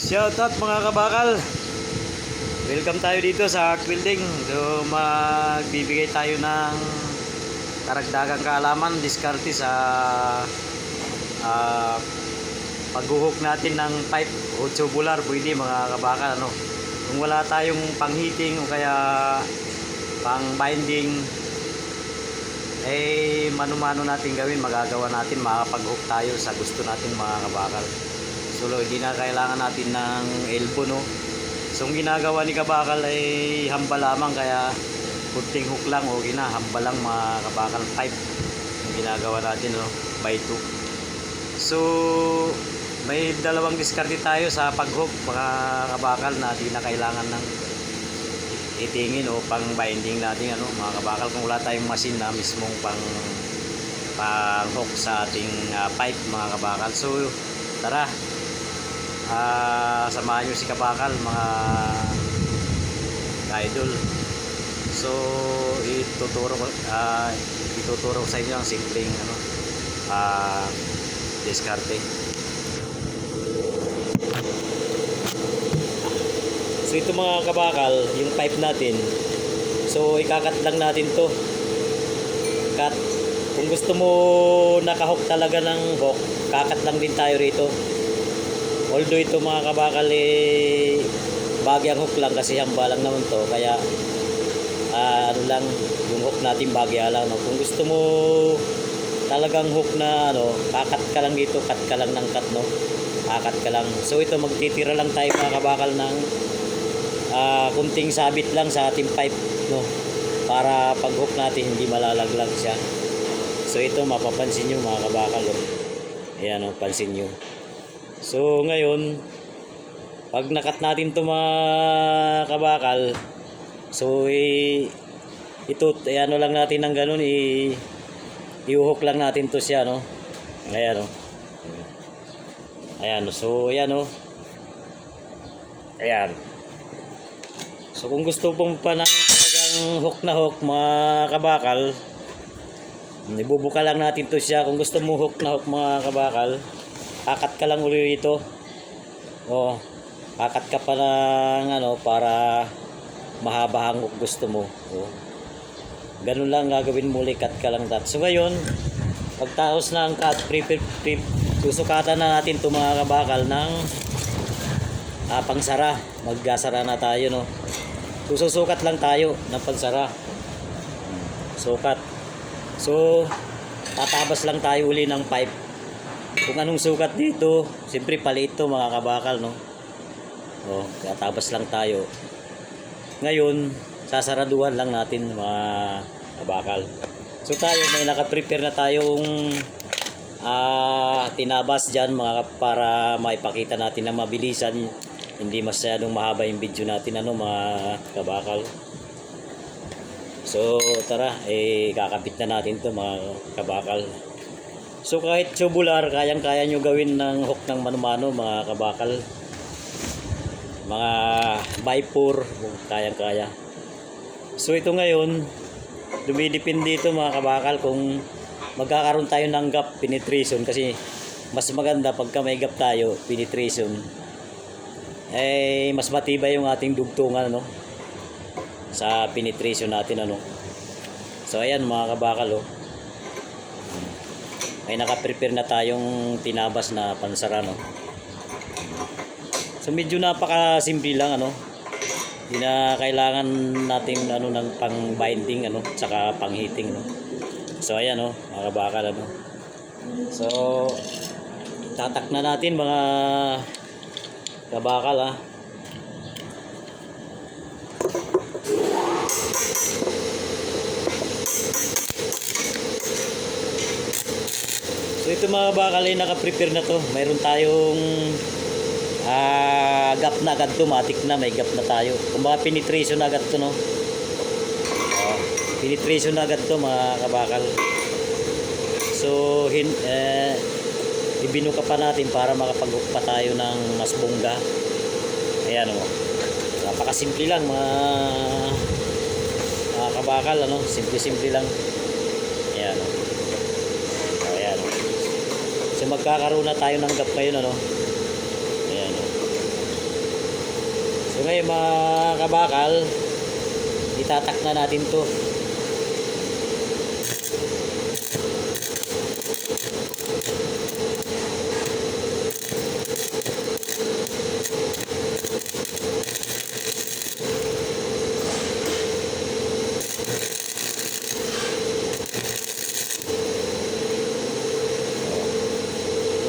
Shout out mga kabakal. Welcome tayo dito sa Building. So magbibigay tayo ng karagdagang kaalaman, diskarte sa paghuhok natin ng pipe o tubular. Pwede mga kabakal, ano. Kung wala tayong pang-heating o kaya pang-binding, eh mano-mano natin gawin, magagawa natin, makakapag-hook tayo sa gusto natin mga kabakal. So hindi na kailangan natin ng elbow, no. So ang ginagawa ni kabakal ay hamba lamang, kaya kunting hook lang o hamba lang mga kabakal, pipe yung ginagawa natin, no, by 2. So may dalawang diskarte tayo sa pag-hook mga kabakal na di na kailangan ng itingin o pang binding natin, ano mga kabakal, kung wala tayong machine na mismong pang hook sa ating pipe mga kabakal. So tara, samahan nyo si kabakal mga idol. So ituturo ko sa inyo ang simpleng diskarte. So ito mga kabakal, yung pipe natin, so ikakat lang natin to, cut. Kung gusto mo nakahook talaga ng hook, kakat lang din tayo rito. Although ito mga kabakal bagyang hook lang kasi hamba lang naman to, kaya ano lang yung hook natin, bagya lang, no? Kung gusto mo talagang hook na kakat ka lang dito, cut ka lang ng cut, no, kakat ka lang. So ito magtitira lang tayo mga kabakal ng kunting sabit lang sa ating pipe, no, para pag hook natin hindi malalaglag siya. So ito mapapansin nyo mga kabakal, ayan, pansin nyo. So ngayon pag nakat natin ito mga kabakal, so ito lang natin ng ganun, i-hook lang natin to siya, no. Ayan, ayan, so ayan, ayan. So kung gusto pong pa ng talagang hook na hook mga kabakal, ibubuka lang natin to siya. Kung gusto mo hook na hook mga kabakal, kakat ka lang ulit ito. Kakat ka pa ng para mahaba ang hook gusto mo. Ganun lang gagawin mo, cut ka lang that. So ngayon, pagtaos na ang cut, susukatan na natin ito mga kabakal ng pangsara. Maggasara na tayo, no. Susukat lang tayo ng pansara. Sukat. So tatabas lang tayo uli ng pipe. Kung anong sukat dito, siyempre paliit ito mga kabakal, no. Tatabas lang tayo. Ngayon sasaraduhan lang natin mga kabakal. So tayo may naka-prepare na tayong tinabas dyan mga, para maipakita natin na mabilisan, hindi masyadong mahaba yung video natin, mga kabakal. So tara, kakabit na natin to mga kabakal. So kahit tubular, kayang-kaya nyo gawin ng hook ng mano-mano mga kabakal. Mga by-4, kayang-kaya. So ito ngayon, dumidepende dito mga kabakal kung magkakaroon tayo ng gap penetration, kasi mas maganda pagka may gap tayo penetration, mas matibay yung ating dugtungan, sa penetration natin, So ayan mga kabakal, may naka-prepare na tayong tinabas na pansara, So medyo napaka-simple lang, hindi na kailangan natin ng pang-binding, saka pang-heating, So ayan, mga kabakal, So tatak na natin mga kabakal, So ito mga kabakal ay naka-prepare na to. Mayroon tayong gap na agad, automatic na may gap na tayo. Kumbaga penetration na agad to, penetration na agad to mga kabakal. So ibinuka pa natin para makapag-hook pa tayo ng mas bongga. Ayan, napakasimple lang mga kabakal, simple lang. Ayan, ayan, So magkakaroon na tayo ng gap ngayon, Ayan, ngayon mga kabakal, itatak na natin to.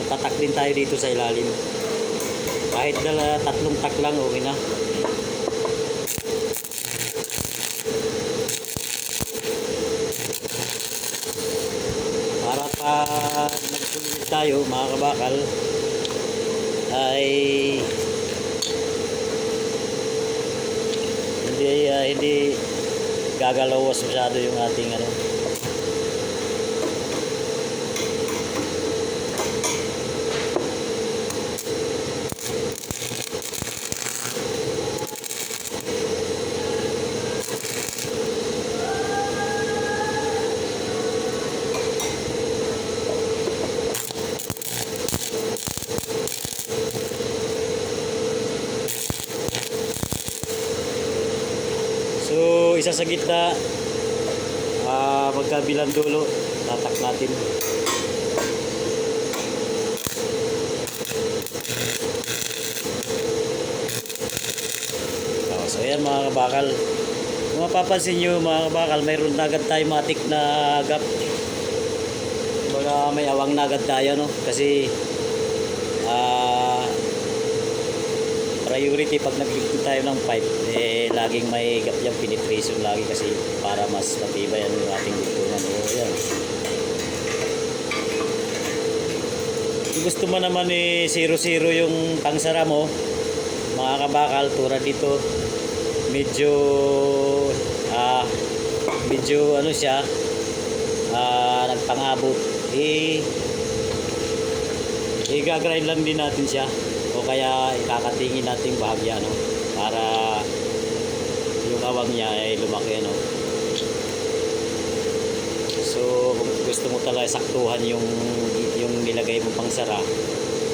Tatak din tayo dito sa ilalim. Kahit tatlong tak lang, okay na. Para pag nagsulit tayo mga kabakal ay hindi gagalawas masyado yung ating ano. So isa sa gitna, magkabilang dulo, tatak natin. So ayan mga kabakal, kung mapapansin nyo mga kabakal, mayroon na agad tayo matik na gap. Baga may awang na agad tayo, no? Kasi priority pag nag-ligpit tayo ng pipe, laging may gap yung penetration lagi kasi para mas matibay yung ating ligpunan. O yan. Kung gusto mo naman 0-0 yung pangsara mo mga kabakal, tulad dito medyo ano siya, nagpangabot, gagrind lang din natin siya o kaya ikakatingin natin bahagya, no? Para yung awang niya ay lumaki, no? So kung gusto mo talaga saktuhan yung nilagay mo pang sara,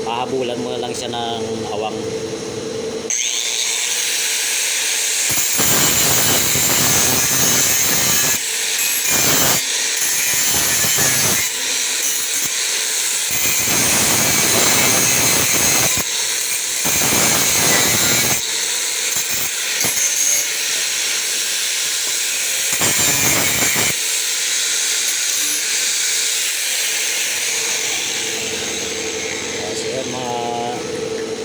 pahabulan mo na lang siya ng awang. Mga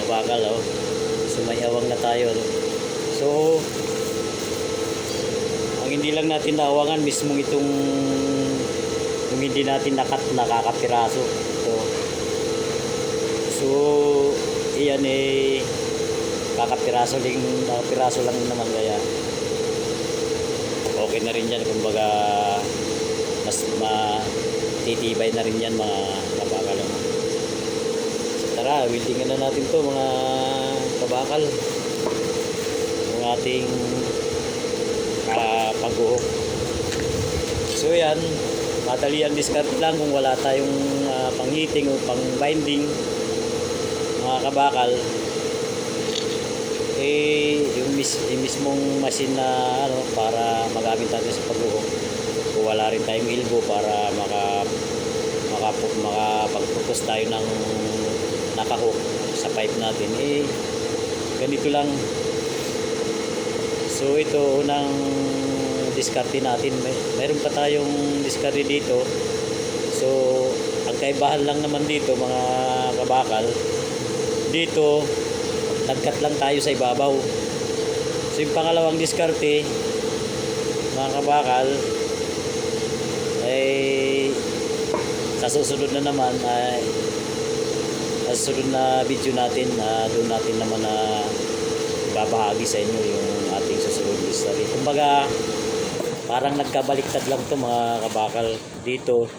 kabakal, oh. So may awang na tayo, no? So ang hindi lang natin naawangan mismo itong yung hindi natin nakakapiraso. So iyan nakapiraso lang naman, kaya okay na rin yan, kumbaga mas matitibay na rin yan mga kabakal, no? Tara, weldingan na natin to mga kabakal, yung ating pagbuhok. So yan, madali ang discard lang kung wala tayong pang-heating o pang-binding mga kabakal. Yung mismong machine na ano, para magamit natin sa pagbuhok, kung wala rin tayong elbow para makapagputos tayo ng nakahook sa pipe natin, ganito lang. So ito unang diskarte natin. Mayroon pa tayong diskarte dito. So ang kaibahan lang naman dito mga kabakal, dito nagkat lang tayo sa ibabaw. So yung pangalawang diskarte mga kabakal ay sa susunod na naman, sa susunod na video natin, doon natin naman na babahagi sa inyo yung ating susunod history. Kumbaga parang nagkabaliktad lang to mga kabakal. Dito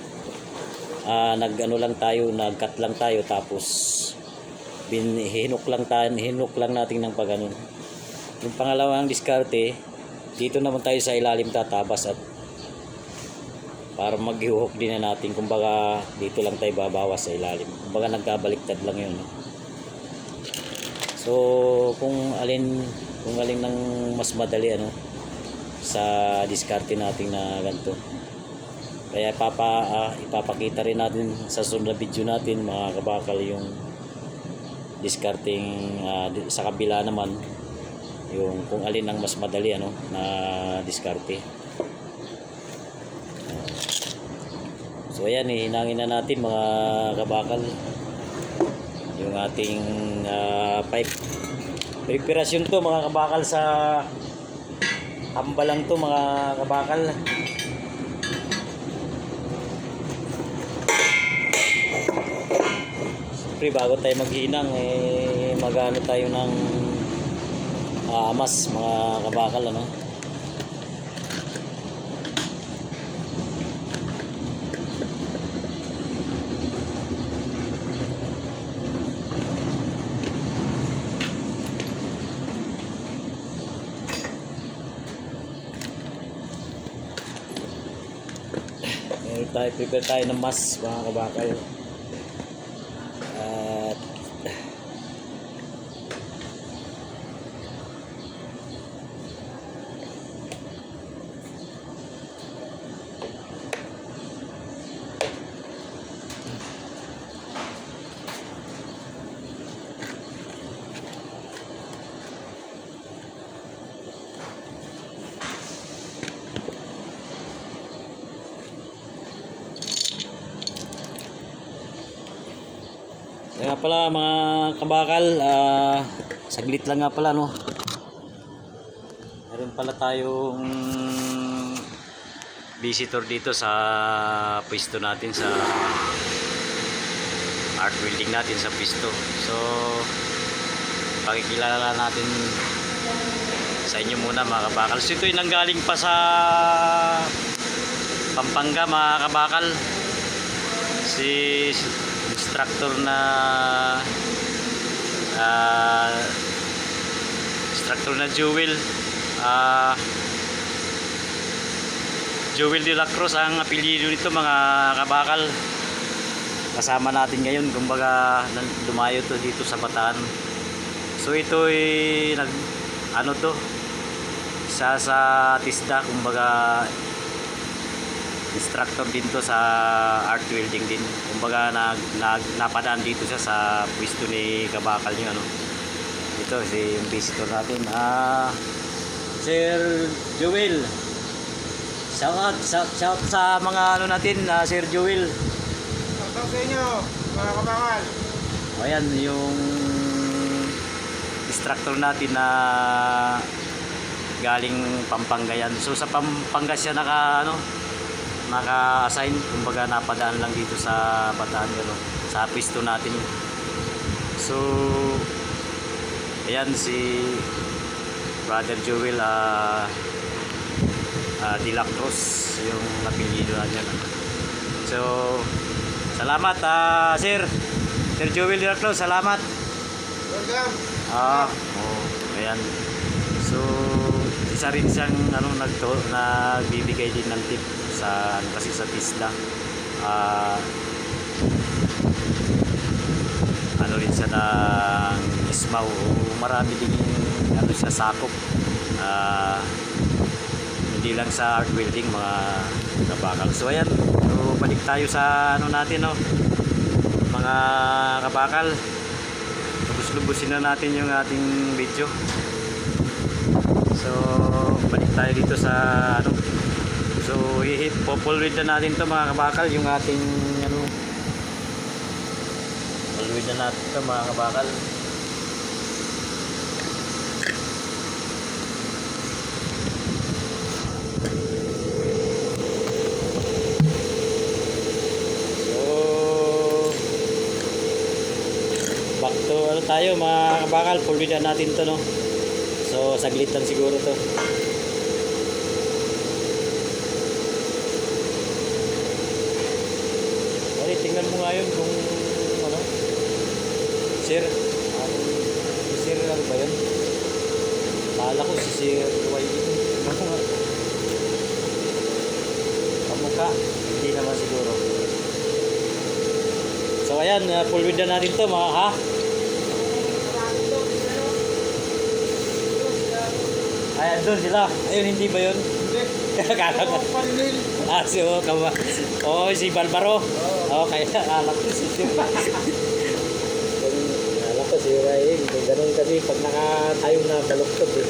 nag-ano lang tayo, nag-cut lang tayo, tapos hinuk lang natin ng pagano. Yung pangalawang diskarte, dito naman tayo sa ilalim tatabas at para mag-hook din na natin. Kumbaga dito lang tayo babawas sa ilalim. Kumbaga nagkabaliktad lang yun, no? So So kung alin ng mas madali ano sa diskarte natin na ganito. Kaya ipapakita rin natin sa sunod na video natin mga kabakal yung diskarting sa kabila naman yung kung alin ang mas madali ano na diskarte. So ayan, hinangin na natin mga kabakal yung ating pipe. Preparasyon to mga kabakal sa hambalang to mga kabakal. Siyempre bago tayo maghinang magano tayo ng amas mga kabakal ano. Prepare tayo ng mas mga kabakal. At nga pala mga kabakal, saglit lang nga pala no. Meron pala tayong visitor dito sa pwesto natin, sa art building natin sa pwesto. So pakikilala natin sa inyo muna mga kabakal. So ito yung nanggaling pa sa Pampanga mga kabakal. Si instructor na Jewel Jewel de la Cruz ang apelyido nito mga kabakal. Kasama natin ngayon, kumbaga dumayo to dito sa Bataan. So ito ay ano to sa TISDA, kumbaga instructor din to sa art welding din. Kumbaga napadaan dito siya sa pwesto ni kabakal niyo ano. Ito si yung visitor natin. Sir Joel. Shout sa mga ano natin, Sir Joel. Shout sa inyo, mga kabakal. Ayan yung instructor natin na galing Pampanga yan. So sa Pampanga siya naka-assign, kumbaga napadaan lang dito sa Bataan gano'n, sa pwesto natin. So ayan si Brother Joel de la Cruz yung apelyido niya. So salamat Sir Joel de la Cruz, salamat. Welcome. Ayan. So isa rin siyang nagbibigay din ng tip sa kasi sa TISDA. Ano rin siya ng ISMAW, marami din ano siya sakop. Hindi lang sa art welding mga kabakal. So ayan, so balik tayo sa ano natin no, mga kabakal. Lubos-lubusin na natin yung ating video. So balik tayo dito sa ano. So populwid na natin to mga kabakal, yung ating ano, populwid na natin to mga kabakal. So back to ano tayo mga kabakal, populwid na natin to no. So saglit lang siguro to. Tingnan mo nga yun kung ano, Sir ano ba yun? Kala ko si Sir YD. Ano nga? Kamukha? Hindi naman siguro. So ayan, full width na natin to mga ha. Ay, doon sila. Ayun, hindi ba yun? Hindi. Akala ko. Oo, panlil. Ah, si Kama. Oo, si Barbaro. Oo, kaya akala ko si Akala ko si Ryan. Ganun kasi pag nakatayong na baluktot eh.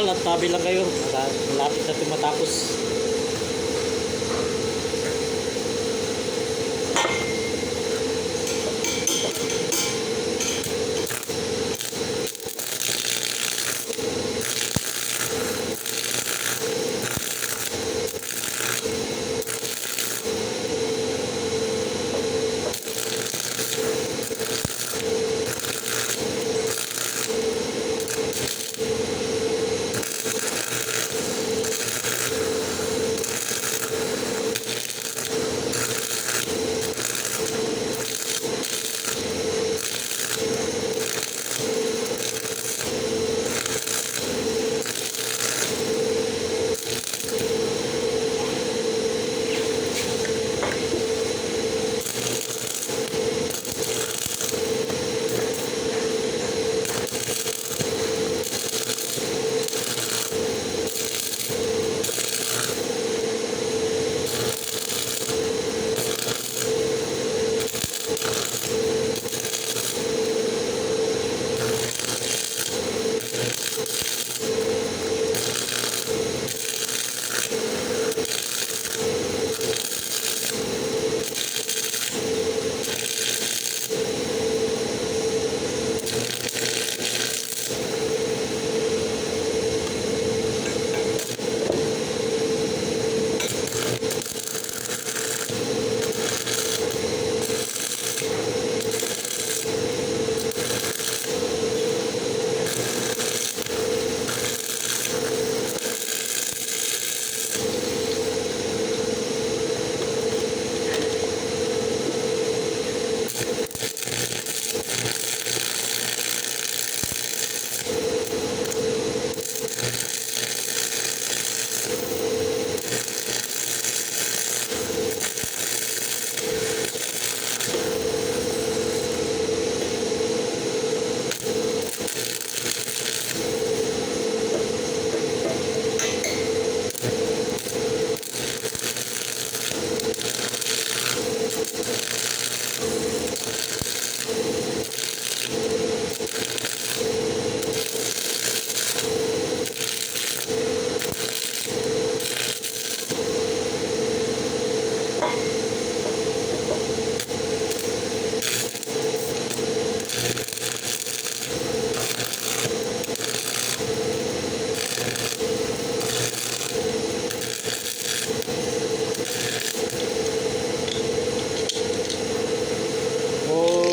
kabakal at tabi lang kayo. Malapit na tumatapos.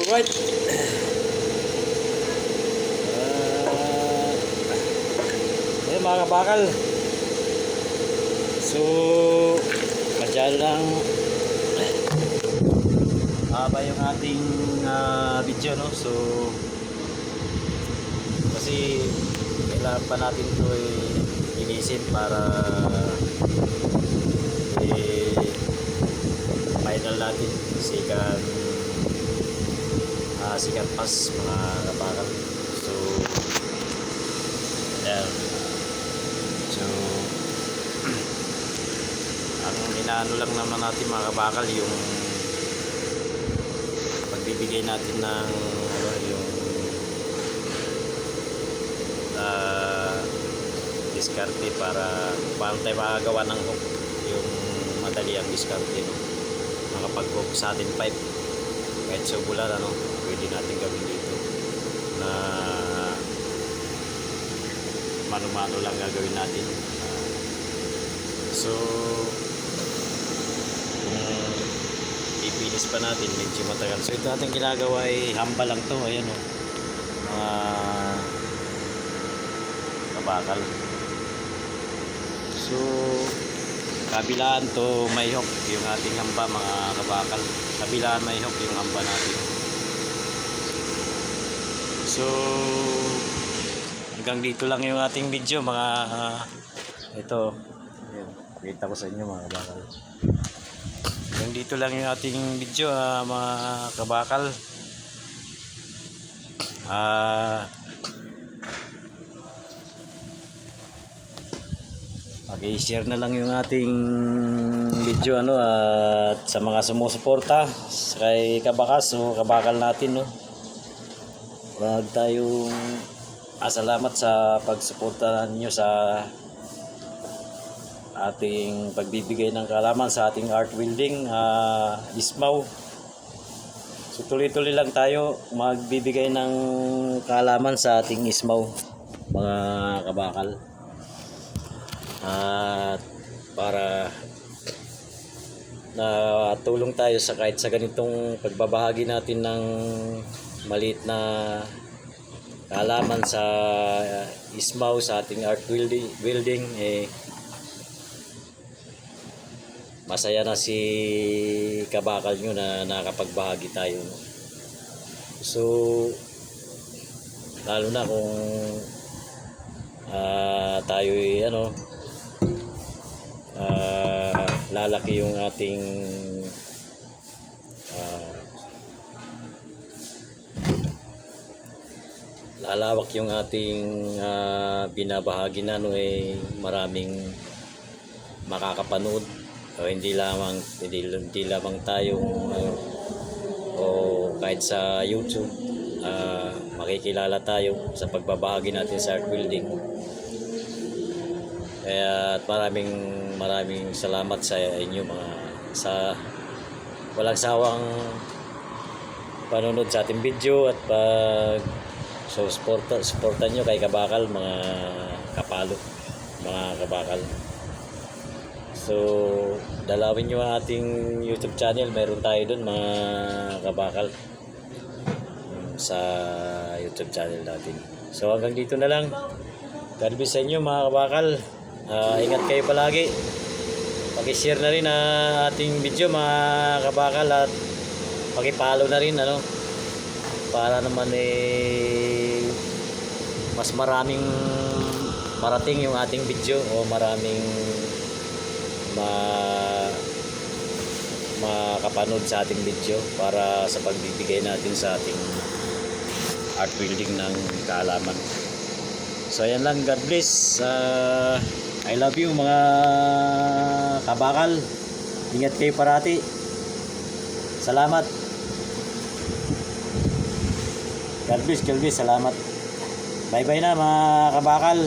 Alright. Ayun mga kabakal. So, madyan lang haba yung ating video, no? So, kasi kailangan pa natin ito inisin para final natin sikat pas mga kabakal. So, ayan. So, ang inaano lang naman natin mga kabakal yung pagbibigay natin ng yung diskarte para paano tayo makagawa ng hook, yung madali ang diskarte, no? Makapag-hook sa ating pipe kahit subulan, ano, pwede natin gawin dito na mano-mano lang gagawin natin. So kung ipinis pa natin medyo matagal, so ito ating ginagawa ay hamba lang to. Ayan, oh, mga kabakal. So kabilaan to may hook yung ating hamba mga kabakal, kabilaan may hook yung hamba natin. So hanggang dito lang yung ating video mga ito, kita ko sa inyo mga kabakal. Hanggang dito lang yung ating video mga kabakal. Mag-i-share na lang yung ating video, ano, at sa mga sumusuporta kay Kabakas o kabakal natin, no. Huwag tayong Salamat sa pagsuporta ninyo sa ating pagbibigay ng kaalaman sa ating art building, Ismaw. So tuloy-tuloy lang tayo magbibigay ng kaalaman sa ating Ismaw, mga kabakal. At para na tulong tayo sa kahit sa ganitong pagbabahagi natin ng maliit na kaalaman sa Ismaw, sa ating art building, masaya na si kabakal nyo na nakapagbahagi tayo. So lalo na kung tayo lalaki yung ating lalawak yung ating binabahagi na maraming makakapanood, o hindi lamang tayong o kahit sa YouTube makikilala tayo sa pagbabahagi natin sa art building. Kaya maraming salamat sa inyo sa walang sawang panonood sa ating video at supportan nyo kay kabakal, mga kapalo, mga kabakal. So dalawin nyo ang ating YouTube channel, meron tayo dun mga kabakal sa YouTube channel natin. So hanggang dito na lang. God bless sa inyo mga kabakal. Ingat kayo palagi. Paki-share na rin ang ating video mga kabakal, at paki-follow na rin para naman mas maraming marating yung ating video, o maraming makapanood sa ating video para sa pagbibigay natin sa ating art building ng kaalaman. So ayan lang, God bless. I love you mga kabakal. Ingat kayo parati. Salamat. God bless. Salamat. Bye bye na mga kabakal.